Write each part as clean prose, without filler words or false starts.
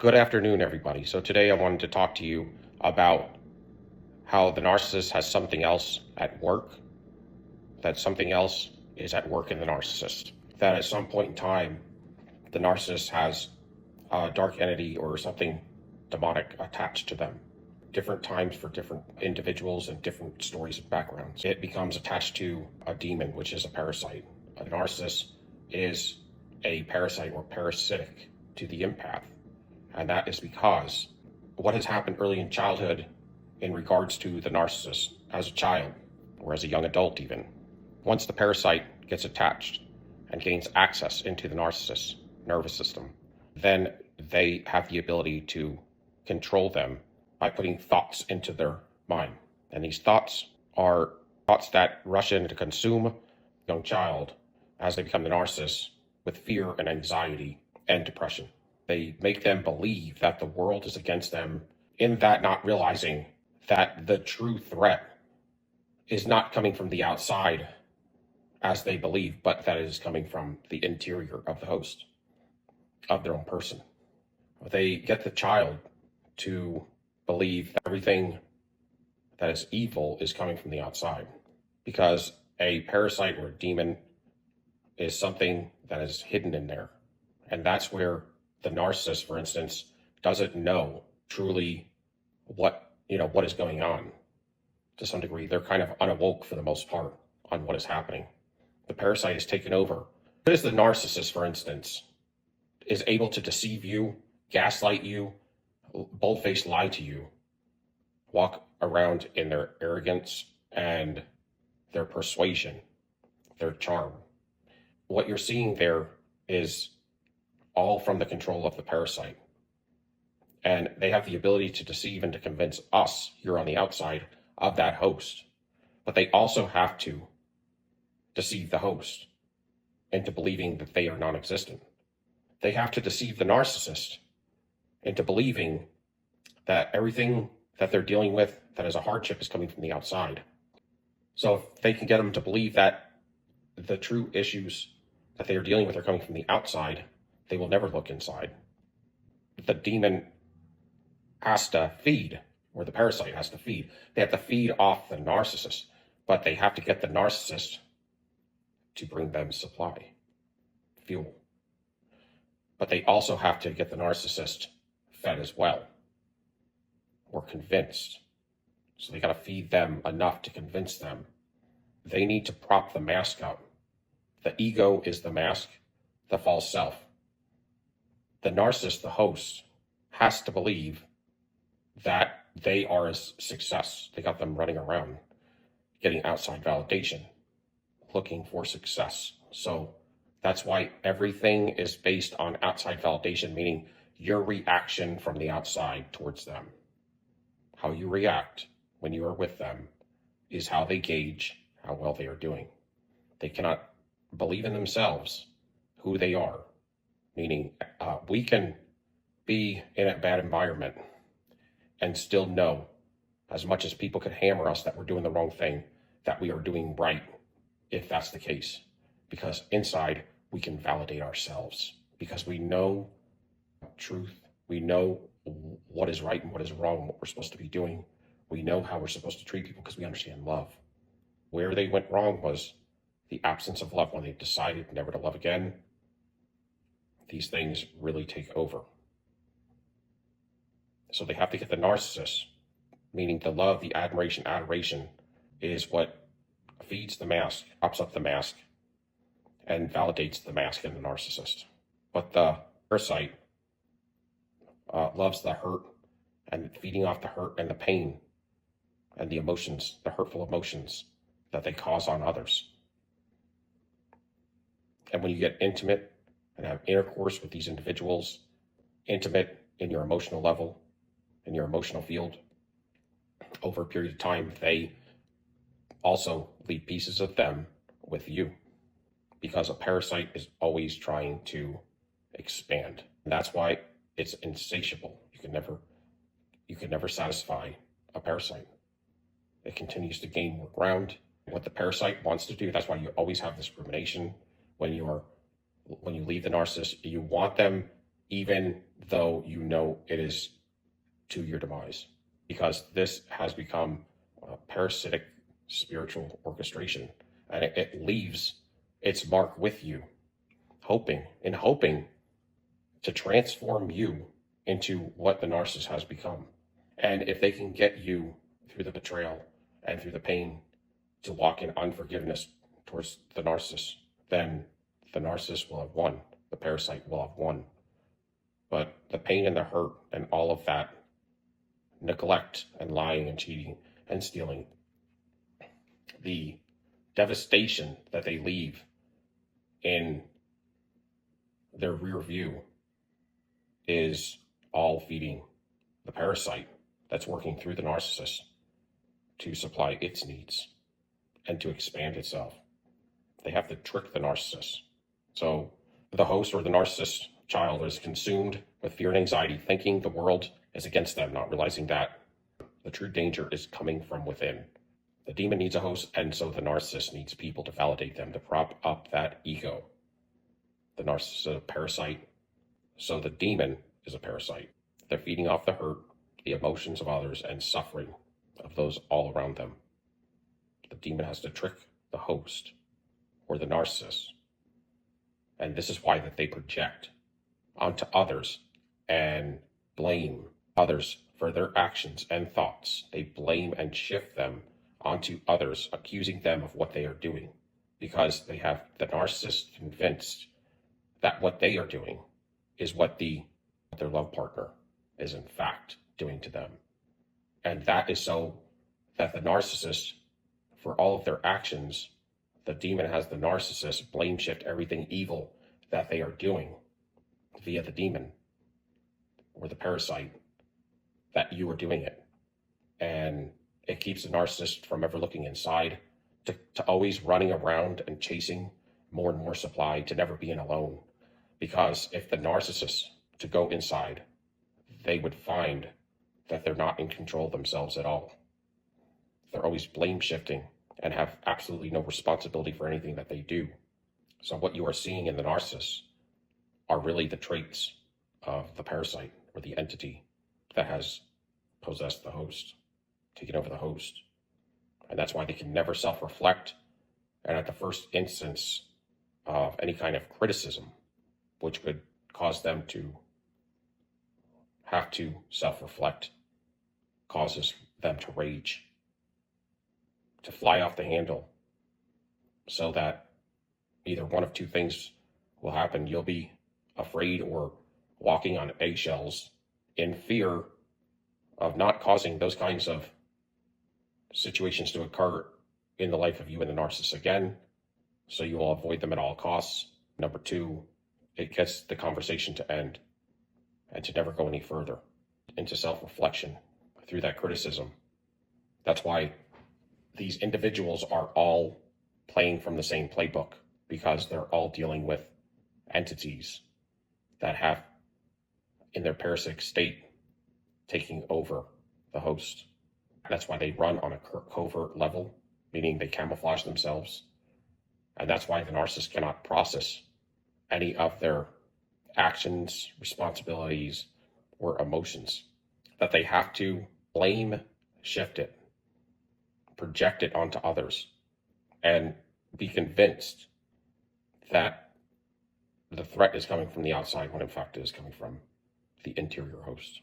Good afternoon, everybody. So today I wanted to talk to you about how the narcissist has something else at work, that something else is at work in the narcissist. That at some point in time, the narcissist has a dark entity or something demonic attached to them. Different times for different individuals and different stories and backgrounds. It becomes attached to a demon, which is a parasite. A narcissist is a parasite or parasitic to the empath. And that is because what has happened early in childhood in regards to the narcissist as a child or as a young adult even. Once the parasite gets attached and gains access into the narcissist's nervous system, then they have the ability to control them by putting thoughts into their mind. And these thoughts are thoughts that rush in to consume a young child as they become the narcissist with fear and anxiety and depression. They make them believe that the world is against them, in that not realizing that the true threat is not coming from the outside as they believe, but that it is coming from the interior of the host, of their own person. They get the child to believe that everything that is evil is coming from the outside, because a parasite or a demon is something that is hidden in there. And that's where the narcissist, for instance, doesn't know truly what is going on. To some degree, they're kind of unawoke for the most part on what is happening. The parasite is taken over. Because the narcissist, for instance, is able to deceive you, gaslight you, bold-faced lie to you, walk around in their arrogance and their persuasion, their charm. What you're seeing there is all from the control of the parasite. And they have the ability to deceive and to convince us here on the outside of that host. But they also have to deceive the host into believing that they are non-existent. They have to deceive the narcissist into believing that everything that they're dealing with that is a hardship is coming from the outside. So if they can get them to believe that the true issues that they are dealing with are coming from the outside, they will never look inside. The demon has to feed, or the parasite has to feed. They have to feed off the narcissist, but they have to get the narcissist to bring them supply, fuel. But they also have to get the narcissist fed as well, or convinced. So they got to feed them enough to convince them. They need to prop the mask up. The ego is the mask, the false self. The narcissist, the host, has to believe that they are a success. They got them running around, getting outside validation, looking for success. So that's why everything is based on outside validation, meaning your reaction from the outside towards them. How you react when you are with them is how they gauge how well they are doing. They cannot believe in themselves, who they are. Meaning we can be in a bad environment and still know, as much as people could hammer us that we're doing the wrong thing, that we are doing right, if that's the case. Because inside, we can validate ourselves. Because we know truth. We know what is right and what is wrong, what we're supposed to be doing. We know how we're supposed to treat people because we understand love. Where they went wrong was the absence of love. When they decided never to love again, these things really take over. So they have to get the narcissist, meaning the love, the admiration. Adoration is what feeds the mask, ups up the mask, and validates the mask in the narcissist. But the parasite loves the hurt and feeding off the hurt and the pain and the emotions, the hurtful emotions that they cause on others. And when you get intimate and have intercourse with these individuals, intimate in your emotional level, in your emotional field, over a period of time, they also leave pieces of them with you, because a parasite is always trying to expand. And that's why it's insatiable. You can never satisfy a parasite. It continues to gain more ground. What the parasite wants to do, that's why you always have this rumination when you leave the narcissist. You want them even though you know it is to your demise, because this has become a parasitic spiritual orchestration, and it leaves its mark with you, hoping to transform you into what the narcissist has become. And if they can get you through the betrayal and through the pain to walk in unforgiveness towards the narcissist, then the narcissist will have won. The parasite will have won. But the pain and the hurt and all of that neglect and lying and cheating and stealing, the devastation that they leave in their rear view is all feeding the parasite that's working through the narcissist to supply its needs and to expand itself. They have to trick the narcissist. So the host or the narcissist child is consumed with fear and anxiety, thinking the world is against them, not realizing that the true danger is coming from within. The demon needs a host, and so the narcissist needs people to validate them, to prop up that ego. The narcissist is a parasite, so the demon is a parasite. They're feeding off the hurt, the emotions of others, and suffering of those all around them. The demon has to trick the host or the narcissist. And this is why that they project onto others and blame others for their actions and thoughts. They blame and shift them onto others, accusing them of what they are doing, because they have the narcissist convinced that what they are doing is what their love partner is in fact doing to them. And that is so that the narcissist, for all of their actions, the demon has the narcissist blame shift everything evil that they are doing via the demon or the parasite, that you are doing it. And it keeps the narcissist from ever looking inside, to always running around and chasing more and more supply, to never being alone. Because if the narcissist to go inside, they would find that they're not in control of themselves at all. They're always blame shifting and have absolutely no responsibility for anything that they do. So what you are seeing in the narcissist are really the traits of the parasite or the entity that has possessed the host, taken over the host. And that's why they can never self-reflect. And at the first instance of any kind of criticism, which could cause them to have to self-reflect, causes them to rage, to fly off the handle, so that either one of two things will happen. You'll be afraid or walking on eggshells in fear of not causing those kinds of situations to occur in the life of you and the narcissist again, so you will avoid them at all costs. Number two, it gets the conversation to end and to never go any further into self-reflection through that criticism. That's why these individuals are all playing from the same playbook, because they're all dealing with entities that have, in their parasitic state, taking over the host. That's why they run on a covert level, meaning they camouflage themselves. And that's why the narcissist cannot process any of their actions, responsibilities, or emotions, that they have to blame shift it, project it onto others, and be convinced that the threat is coming from the outside when in fact it is coming from the interior host.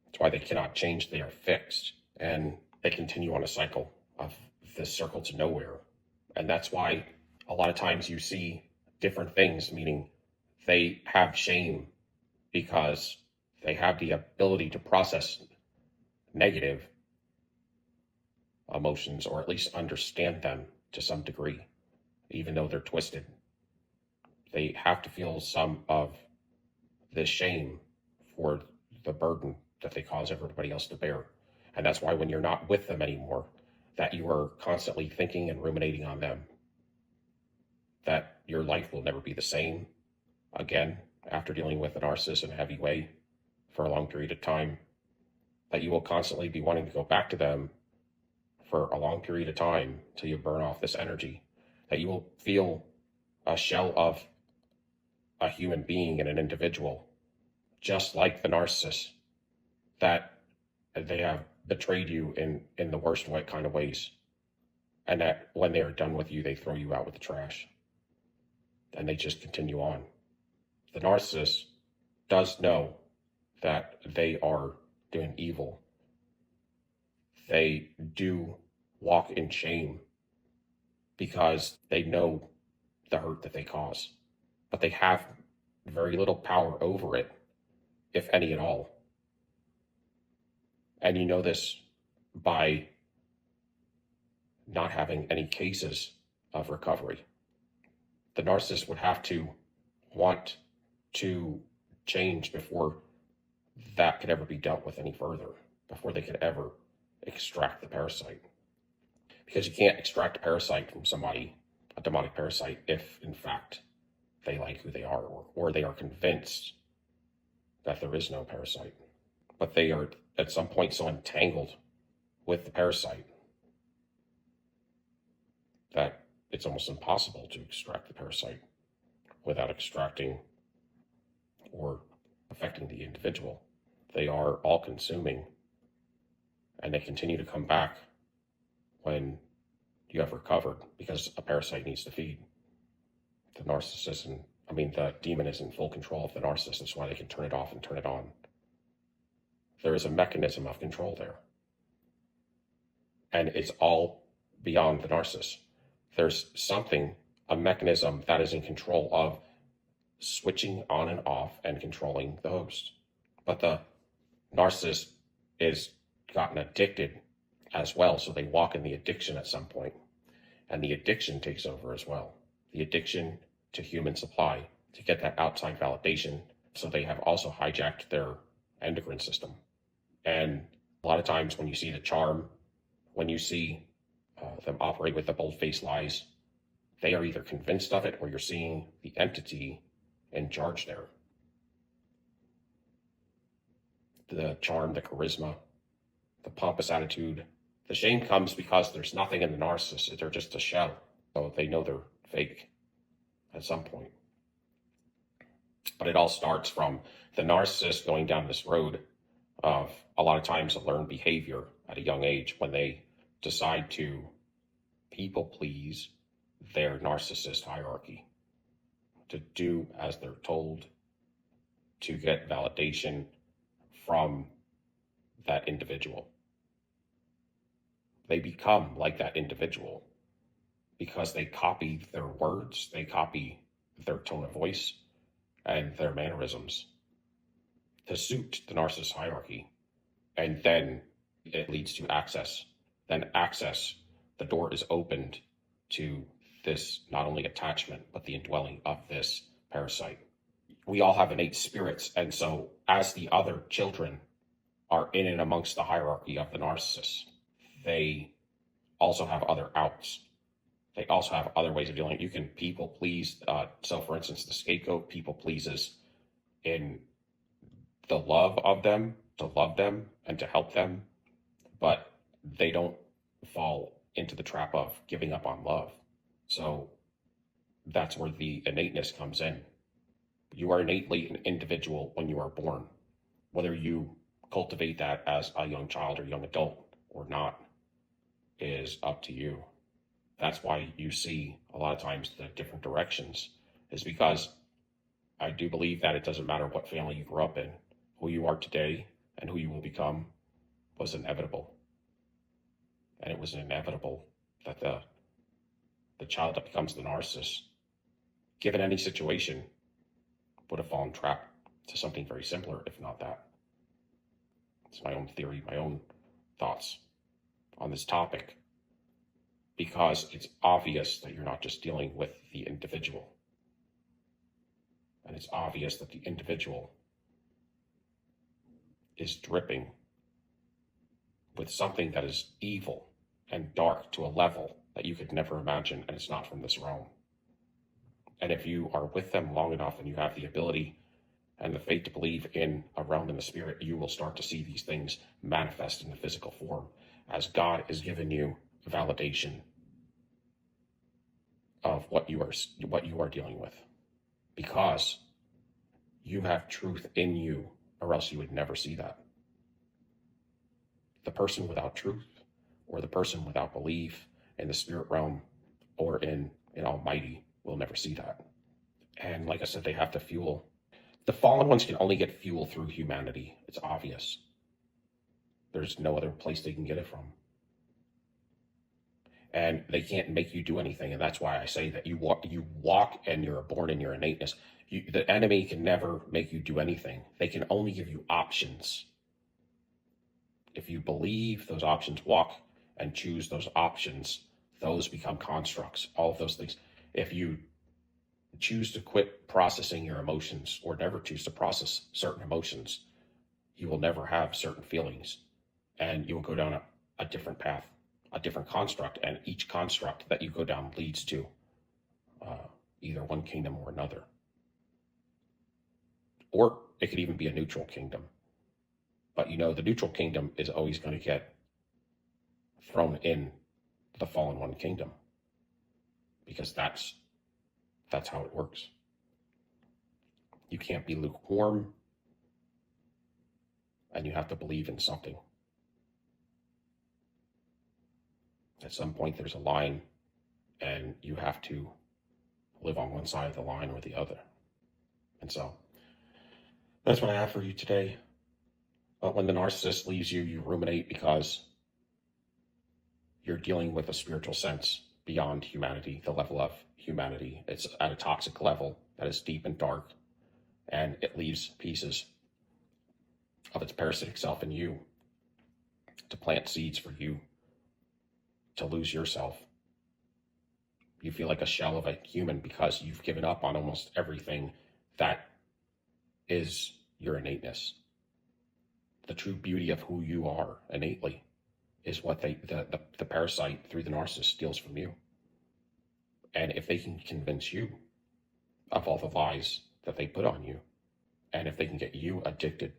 That's why they cannot change. They are fixed, and they continue on a cycle of this circle to nowhere. And that's why a lot of times you see different things, meaning they have shame because they have the ability to process negative emotions, or at least understand them to some degree, even though they're twisted. They have to feel some of this shame for the burden that they cause everybody else to bear. And that's why when you're not with them anymore, that you are constantly thinking and ruminating on them, that your life will never be the same again after dealing with a narcissist in a heavy way for a long period of time, that you will constantly be wanting to go back to them for a long period of time till you burn off this energy, that you will feel a shell of a human being and an individual just like the narcissist, that they have betrayed you in the worst kind of ways, and that when they are done with you, they throw you out with the trash, and they just continue on. The narcissist does know that they are doing evil. They do walk in shame because they know the hurt that they cause, but they have very little power over it, if any at all. And you know this by not having any cases of recovery. The narcissist would have to want to change before that could ever be dealt with any further, before they could ever extract the parasite. Because you can't extract a parasite from somebody, a demonic parasite, if in fact they like who they are, or they are convinced that there is no parasite. But they are at some point so entangled with the parasite that it's almost impossible to extract the parasite without extracting or affecting the individual. They are all consuming, and they continue to come back when you have recovered, because a parasite needs to feed. The narcissist, the demon is in full control of the narcissist. That's why they can turn it off and turn it on. There is a mechanism of control there. And it's all beyond the narcissist. There's something, a mechanism that is in control of switching on and off and controlling the host. But the narcissist is gotten addicted as well, so they walk in the addiction at some point. And the addiction takes over as well. The addiction to human supply, to get that outside validation. So they have also hijacked their endocrine system. And a lot of times when you see the charm, when you see them operate with the bold-faced lies, they are either convinced of it, or you're seeing the entity in charge there. The charm, the charisma, the pompous attitude. The shame comes because there's nothing in the narcissist. They're just a shell. So they know they're fake at some point. But it all starts from the narcissist going down this road of a lot of times a learned behavior at a young age, when they decide to people please their narcissist hierarchy, to do as they're told, to get validation from that individual. They become like that individual because they copy their words, they copy their tone of voice and their mannerisms to suit the narcissist hierarchy. And then it leads to access. Then access, the door is opened to this not only attachment, but the indwelling of this parasite. We all have innate spirits. And so as the other children are in and amongst the hierarchy of the narcissist, they also have other outs. They also have other ways of dealing. You can people please. So for instance, the scapegoat people pleases in the love of them, to love them and to help them, but they don't fall into the trap of giving up on love. So that's where the innateness comes in. You are innately an individual when you are born. Whether you cultivate that as a young child or young adult or not is up to you. That's why you see a lot of times the different directions, is because I do believe that it doesn't matter what family you grew up in. Who you are today and who you will become was inevitable. And it was inevitable that the child that becomes the narcissist, given any situation, would have fallen trap to something very similar, if not that. It's my own theory, my own thoughts on this topic, because it's obvious that you're not just dealing with the individual. And it's obvious that the individual is dripping with something that is evil and dark to a level that you could never imagine, and it's not from this realm. And if you are with them long enough and you have the ability and the faith to believe in a realm in the spirit, you will start to see these things manifest in the physical form, as God is giving you validation of what you are dealing with, because you have truth in you or else you would never see that. The person without truth, or the person without belief in the spirit realm or in Almighty, will never see that. And like I said, they have to fuel. The fallen ones can only get fuel through humanity. It's obvious. There's no other place they can get it from. And they can't make you do anything. And that's why I say that you walk and you're born in your innateness. The enemy can never make you do anything. They can only give you options. If you believe those options, walk and choose those options, those become constructs, all of those things. If you choose to quit processing your emotions or never choose to process certain emotions, you will never have certain feelings, and you will go down a different path, a different construct, and each construct that you go down leads to either one kingdom or another. Or it could even be a neutral kingdom. But the neutral kingdom is always going to get thrown in the fallen one kingdom, because that's how it works. You can't be lukewarm, and you have to believe in something. At some point, there's a line, and you have to live on one side of the line or the other. And so that's what I have for you today. But when the narcissist leaves you, you ruminate because you're dealing with a spiritual sense beyond humanity, the level of humanity. It's at a toxic level that is deep and dark, and it leaves pieces of its parasitic self in you to plant seeds for you to lose yourself. You feel like a shell of a human because you've given up on almost everything that is your innateness. The true beauty of who you are innately is what the parasite through the narcissist steals from you. And if they can convince you of all the lies that they put on you, and if they can get you addicted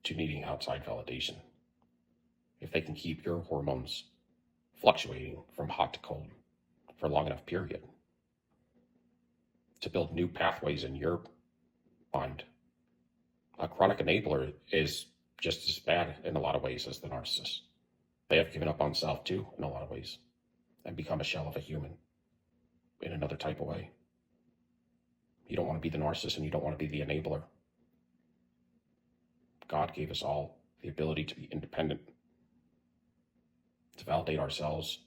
to needing outside validation, if they can keep your hormones fluctuating from hot to cold for a long enough period to build new pathways in your mind, a chronic enabler is just as bad in a lot of ways as the narcissist. They have given up on self too in a lot of ways and become a shell of a human in another type of way. You don't want to be the narcissist, and you don't want to be the enabler. God gave us all the ability to be independent, to validate ourselves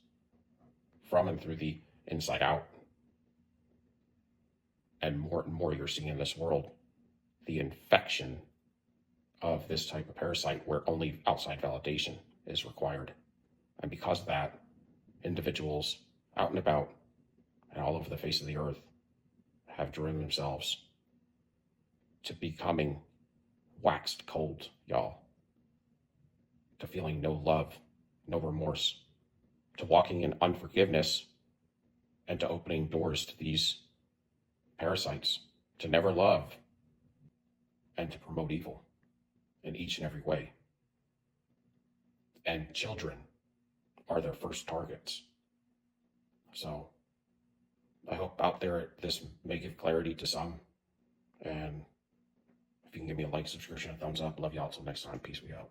from and through the inside out. And more you're seeing in this world the infection of this type of parasite where only outside validation is required. And because of that, individuals out and about and all over the face of the earth have driven themselves to becoming waxed cold, y'all. To feeling no love, no remorse, to walking in unforgiveness, and to opening doors to these parasites to never love and to promote evil in each and every way. And children are their first targets. So I hope out there this may give clarity to some. And if you can give me a like, subscription, a thumbs up. Love y'all. Till next time. Peace. We out.